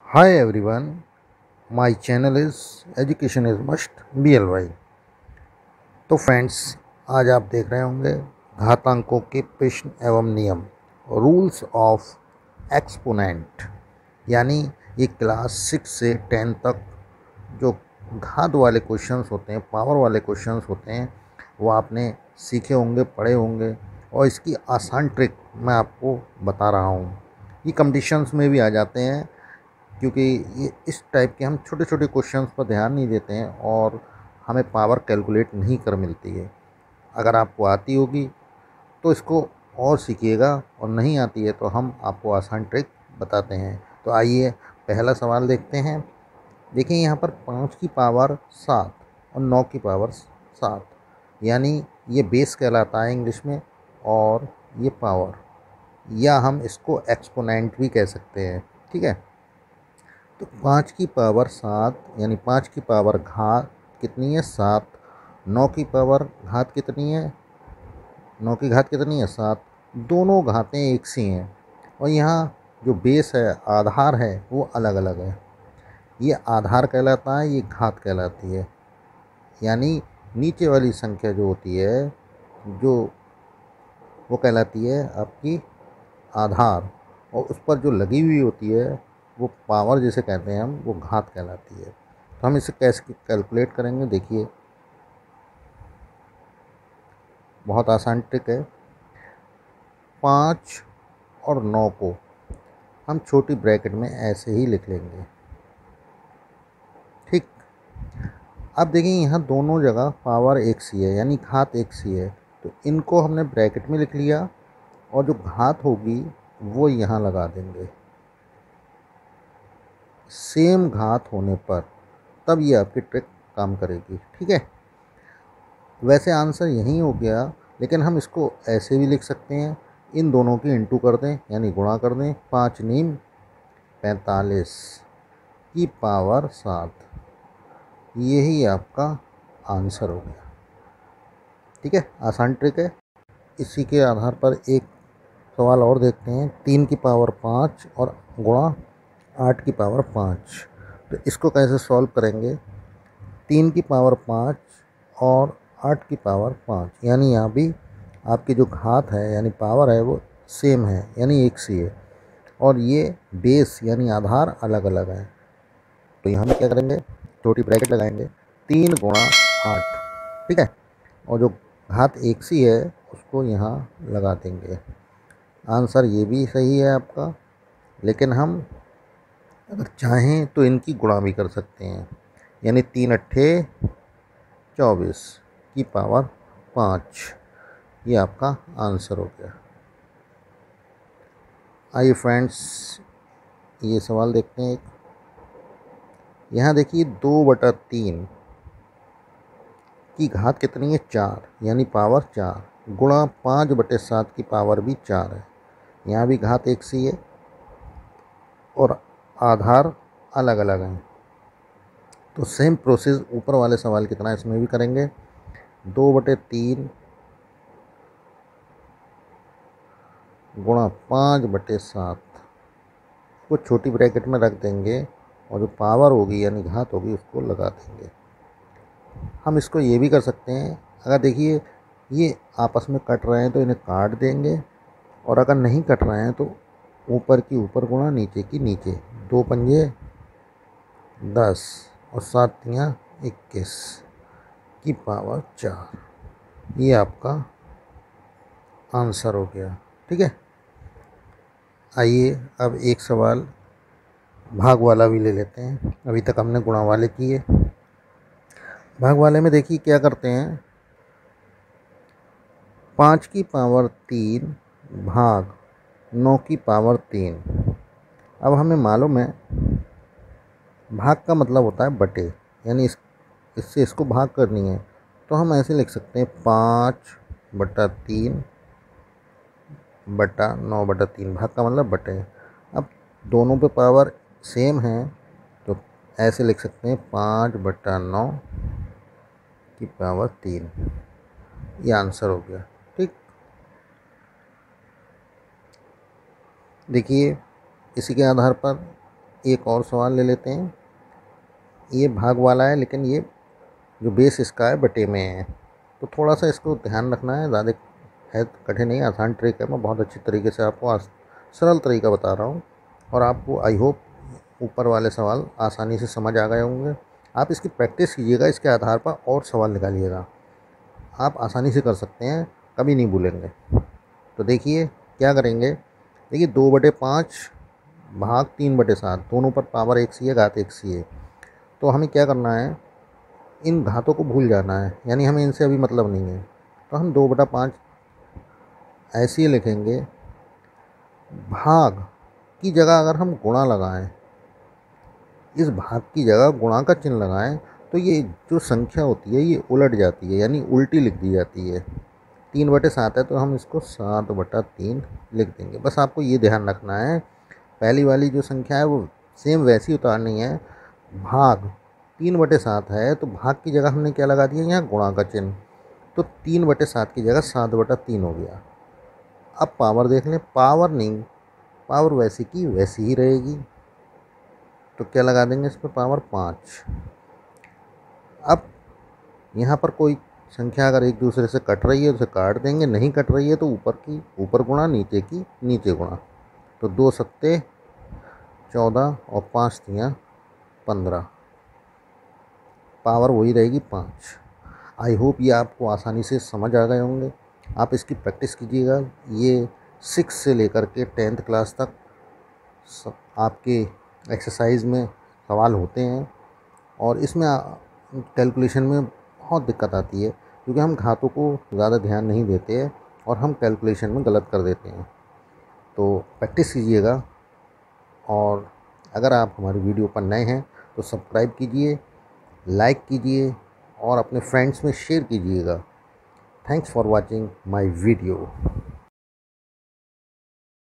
Hi everyone, my channel is Education is Must BLY। तो friends, आज आप देख रहे होंगे घातांकों के प्रश्न एवं नियम, रूल्स ऑफ एक्सपोनेंट। यानी ये क्लास 6 से 10 तक जो घात वाले क्वेश्चंस होते हैं, पावर वाले क्वेश्चंस होते हैं, वो आपने सीखे होंगे, पढ़े होंगे, और इसकी आसान ट्रिक मैं आपको बता रहा हूँ। ये कंपटीशंस में भी आ जाते हैं, क्योंकि ये इस टाइप के हम छोटे छोटे क्वेश्चंस पर ध्यान नहीं देते हैं और हमें पावर कैलकुलेट नहीं कर मिलती है। अगर आपको आती होगी तो इसको और सीखिएगा, और नहीं आती है तो हम आपको आसान ट्रिक बताते हैं। तो आइए पहला सवाल देखते हैं। देखिए, यहाँ पर 5 की पावर 7 और 9 की पावर 7, यानी ये बेस कहलाता है इंग्लिश में, और ये पावर, या हम इसको एक्सपोनेंट भी कह सकते हैं। ठीक है, तो 5 की पावर 7 यानी 5 की पावर घात कितनी है? 7। 9 की पावर घात कितनी है? 9 की घात कितनी है? 7। दोनों घातें एक सी हैं, और यहाँ जो बेस है, आधार है, वो अलग अलग है। ये आधार कहलाता है, ये घात कहलाती है। यानी नीचे वाली संख्या जो होती है, जो वो कहलाती है आपकी आधार, और उस पर जो लगी हुई होती है वो पावर जिसे कहते हैं हम, वो घात कहलाती है। तो हम इसे कैसे कैलकुलेट करेंगे? देखिए, बहुत आसान ट्रिक है। 5 और 9 को हम छोटी ब्रैकेट में ऐसे ही लिख लेंगे। ठीक, अब देखिए, यहाँ दोनों जगह पावर एक सी है, यानी घात एक सी है, तो इनको हमने ब्रैकेट में लिख लिया, और जो घात होगी वो यहाँ लगा देंगे। सेम घात होने पर तब ये आपकी ट्रिक काम करेगी। ठीक है, वैसे आंसर यही हो गया, लेकिन हम इसको ऐसे भी लिख सकते हैं, इन दोनों की इंटू कर दें, यानी गुणा कर दें। 5 नीम 45 की पावर 7, यही आपका आंसर हो गया। ठीक है, आसान ट्रिक है। इसी के आधार पर एक सवाल और देखते हैं। 3 की पावर 5 और गुणा 8 की पावर 5, तो इसको कैसे सॉल्व करेंगे? 3 की पावर 5 और 8 की पावर 5, यानी यहाँ भी आपकी जो घात है यानी पावर है वो सेम है, यानी एक सी है, और ये बेस यानी आधार अलग अलग है। तो यहाँ हम क्या करेंगे? छोटी ब्रैकेट लगाएंगे, 3 गुणा 8। ठीक है, और जो घात एक सी है उसको यहाँ लगा देंगे। आंसर ये भी सही है आपका, लेकिन हम अगर चाहें तो इनकी गुणा भी कर सकते हैं, यानी 3 अट्ठे 24 की पावर 5, ये आपका आंसर हो गया। आइए फ्रेंड्स, ये सवाल देखते हैं। यहाँ देखिए, 2/3 की घात कितनी है? 4, यानी पावर 4, गुणा 5/7 की पावर भी 4 है। यहाँ भी घात एक सी है और आधार अलग अलग हैं। तो सेम प्रोसेस ऊपर वाले सवाल की तरह इसमें भी करेंगे। 2/3 गुणा 5/7 को छोटी ब्रैकेट में रख देंगे, और जो पावर होगी यानी घात होगी उसको लगा देंगे। हम इसको ये भी कर सकते हैं, अगर देखिए ये आपस में कट रहे हैं तो इन्हें काट देंगे, और अगर नहीं कट रहे हैं तो ऊपर की ऊपर गुणा नीचे की नीचे। 2 पंजे 10 और 7 तियाँ 21 की पावर 4, ये आपका आंसर हो गया। ठीक है, आइए अब एक सवाल भाग वाला भी ले लेते हैं। अभी तक हमने गुणा वाले किए। भाग वाले में देखिए क्या करते हैं। 5 की पावर 3 भाग 9 की पावर 3। अब हमें मालूम है भाग का मतलब होता है बटे, यानी इससे इसको भाग करनी है, तो हम ऐसे लिख सकते हैं 5/3 बटा 9/3। भाग का मतलब बटे। अब दोनों पे पावर सेम है, तो ऐसे लिख सकते हैं 5/9 की पावर 3, ये आंसर हो गया। ठीक, देखिए इसी के आधार पर एक और सवाल ले लेते हैं। ये भाग वाला है, लेकिन ये जो बेस इसका है बटे में है, तो थोड़ा सा इसको ध्यान रखना है। ज़्यादा है कठिन नहीं, आसान ट्रिक है। मैं बहुत अच्छी तरीके से आपको सरल तरीका बता रहा हूँ, और आपको आई होप ऊपर वाले सवाल आसानी से समझ आ गए होंगे। आप इसकी प्रैक्टिस कीजिएगा, इसके आधार पर और सवाल निकालिएगा। आप आसानी से कर सकते हैं, कभी नहीं भूलेंगे। तो देखिए क्या करेंगे। देखिए 2/5 भाग 3/7 दोनों पर पावर एक सी है, घात एक सी है। तो हमें क्या करना है, इन घातों को भूल जाना है, यानी हमें इनसे अभी मतलब नहीं है। तो हम 2/5 ऐसे ही लिखेंगे। भाग की जगह अगर हम गुणा लगाएं, इस भाग की जगह गुणा का चिन्ह लगाएं, तो ये जो संख्या होती है ये उलट जाती है, यानी उल्टी लिख दी जाती है। 3/7 है तो हम इसको 7/3 लिख देंगे। बस आपको ये ध्यान रखना है, पहली वाली जो संख्या है वो सेम वैसी उतारनी है। भाग 3/7 है तो भाग की जगह हमने क्या लगा दिया, यहाँ गुणा का चिन्ह। तो 3/7 की जगह 7/3 हो गया। अब पावर देख लें, पावर नहीं, पावर वैसी की वैसी ही रहेगी। तो क्या लगा देंगे इस पर, पावर 5। अब यहाँ पर कोई संख्या अगर एक दूसरे से कट रही है तो उसे काट देंगे, नहीं कट रही है तो ऊपर की ऊपर गुणा, नीचे की नीचे गुणा। तो 2 सत्ते 14 और 5 तियाँ 15, पावर वही रहेगी 5। आई होप ये आपको आसानी से समझ आ गए होंगे। आप इसकी प्रैक्टिस कीजिएगा। ये 6 से लेकर के 10th क्लास तक आपके एक्सरसाइज में सवाल होते हैं, और इसमें कैलकुलेशन में बहुत दिक्कत आती है, क्योंकि हम घातों को ज़्यादा ध्यान नहीं देते हैं और हम कैलकुलेशन में गलत कर देते हैं। तो प्रैक्टिस कीजिएगा, और अगर आप हमारी वीडियो पर नए हैं तो सब्सक्राइब कीजिए, लाइक कीजिए और अपने फ्रेंड्स में शेयर कीजिएगा। Thanks for watching my video.